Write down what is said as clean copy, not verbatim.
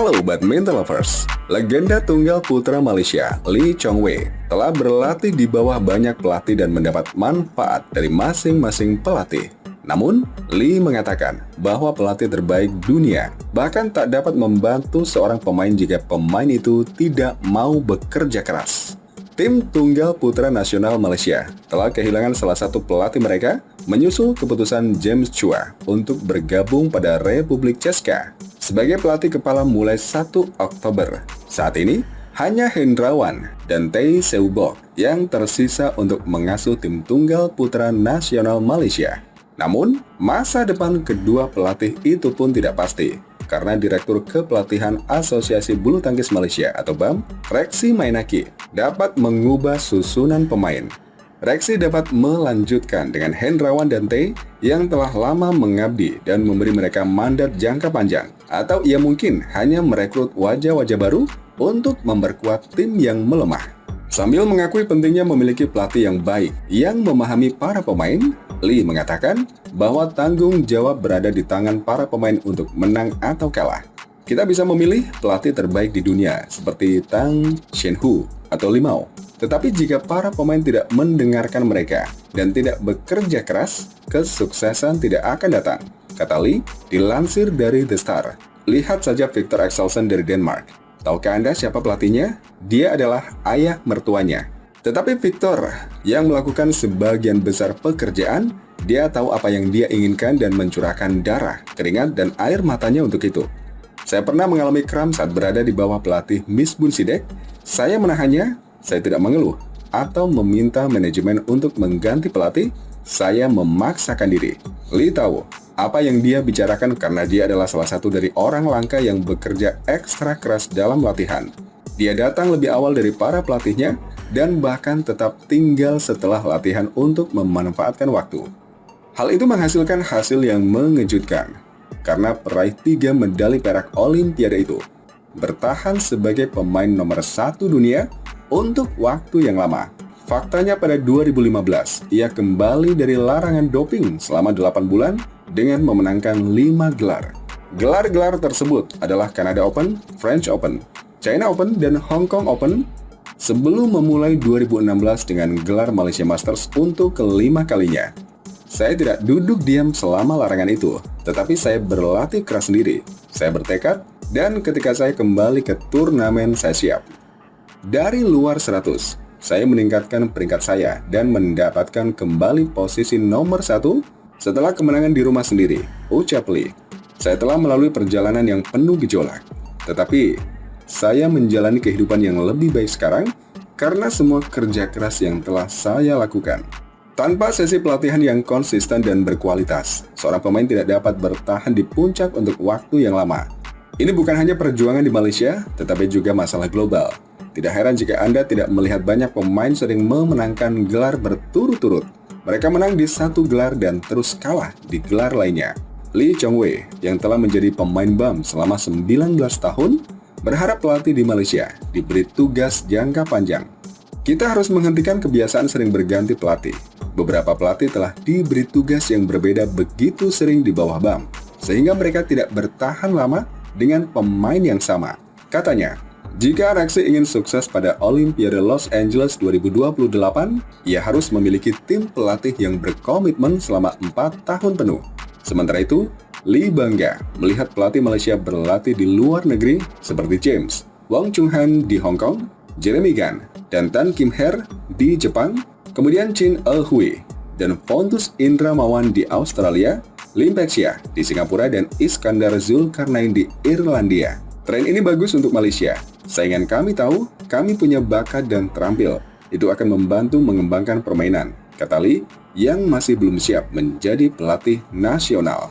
Halo badminton lovers, legenda tunggal putra Malaysia Lee Chong Wei telah berlatih di bawah banyak pelatih dan mendapat manfaat dari masing-masing pelatih. Namun, Lee mengatakan bahwa pelatih terbaik dunia bahkan tak dapat membantu seorang pemain jika pemain itu tidak mau bekerja keras. Tim tunggal putra nasional Malaysia telah kehilangan salah satu pelatih mereka menyusul keputusan James Chua untuk bergabung pada Republik CSKA sebagai pelatih kepala mulai 1 Oktober. Saat ini, hanya Hendrawan dan Tay Seu Bok yang tersisa untuk mengasuh tim tunggal putra nasional Malaysia. Namun, masa depan kedua pelatih itu pun tidak pasti, karena Direktur Kepelatihan Asosiasi Bulu Tangkis Malaysia atau BAM, Reksi Mainaki, dapat mengubah susunan pemain. Reksi dapat melanjutkan dengan Hendrawan dan Tay yang telah lama mengabdi dan memberi mereka mandat jangka panjang, atau ia mungkin hanya merekrut wajah-wajah baru untuk memperkuat tim yang melemah. Sambil mengakui pentingnya memiliki pelatih yang baik yang memahami para pemain, Lee mengatakan bahwa tanggung jawab berada di tangan para pemain untuk menang atau kalah. Kita bisa memilih pelatih terbaik di dunia seperti Tang Shenhu atau Limau. Tetapi jika para pemain tidak mendengarkan mereka dan tidak bekerja keras, kesuksesan tidak akan datang, kata Lee, dilansir dari The Star. Lihat saja Victor Axelsen dari Denmark. Tahukah Anda siapa pelatihnya? Dia adalah ayah mertuanya. Tetapi Victor yang melakukan sebagian besar pekerjaan, dia tahu apa yang dia inginkan dan mencurahkan darah, keringat, dan air matanya untuk itu. Saya pernah mengalami kram saat berada di bawah pelatih Misbun Sidek. Saya menahannya, saya tidak mengeluh, atau meminta manajemen untuk mengganti pelatih. Saya memaksakan diri. Lee tahu apa yang dia bicarakan karena dia adalah salah satu dari orang langka yang bekerja ekstra keras dalam latihan. Dia datang lebih awal dari para pelatihnya dan bahkan tetap tinggal setelah latihan untuk memanfaatkan waktu. Hal itu menghasilkan hasil yang mengejutkan, karena peraih 3 medali perak Olimpiade itu bertahan sebagai pemain nomor 1 dunia untuk waktu yang lama. Faktanya pada 2015, ia kembali dari larangan doping selama 8 bulan dengan memenangkan 5 gelar. Gelar-gelar tersebut adalah Canada Open, French Open, China Open, dan Hong Kong Open sebelum memulai 2016 dengan gelar Malaysia Masters untuk kelima kalinya. Saya tidak duduk diam selama larangan itu, tetapi saya berlatih keras sendiri. Saya bertekad, dan ketika saya kembali ke turnamen, saya siap. Dari luar 100, saya meningkatkan peringkat saya dan mendapatkan kembali posisi nomor 1 setelah kemenangan di rumah sendiri, ucap Lee. Saya telah melalui perjalanan yang penuh gejolak, tetapi saya menjalani kehidupan yang lebih baik sekarang karena semua kerja keras yang telah saya lakukan. Tanpa sesi pelatihan yang konsisten dan berkualitas, seorang pemain tidak dapat bertahan di puncak untuk waktu yang lama. Ini bukan hanya perjuangan di Malaysia, tetapi juga masalah global. Tidak heran jika Anda tidak melihat banyak pemain sering memenangkan gelar berturut-turut. Mereka menang di satu gelar dan terus kalah di gelar lainnya. Lee Chong Wei, yang telah menjadi pemain BAM selama 19 tahun, berharap pelatih di Malaysia diberi tugas jangka panjang. Kita harus menghentikan kebiasaan sering berganti pelatih. Beberapa pelatih telah diberi tugas yang berbeda begitu sering di bawah BAM, sehingga mereka tidak bertahan lama dengan pemain yang sama. Katanya, jika Reksi ingin sukses pada Olimpiade Los Angeles 2028, ia harus memiliki tim pelatih yang berkomitmen selama 4 tahun penuh. Sementara itu, Lee bangga melihat pelatih Malaysia berlatih di luar negeri seperti James Wong Chung Han di Hong Kong, Jeremy Gan dan Tan Kim Her di Jepang, kemudian Chin El Hui dan Fontus Indramawan di Australia, Lim Pek Chia di Singapura, dan Iskandar Zulkarnain di Irlandia. Tren ini bagus untuk Malaysia. Saingan kami tahu kami punya bakat dan terampil. Itu akan membantu mengembangkan permainan, kata Lee, yang masih belum siap menjadi pelatih nasional.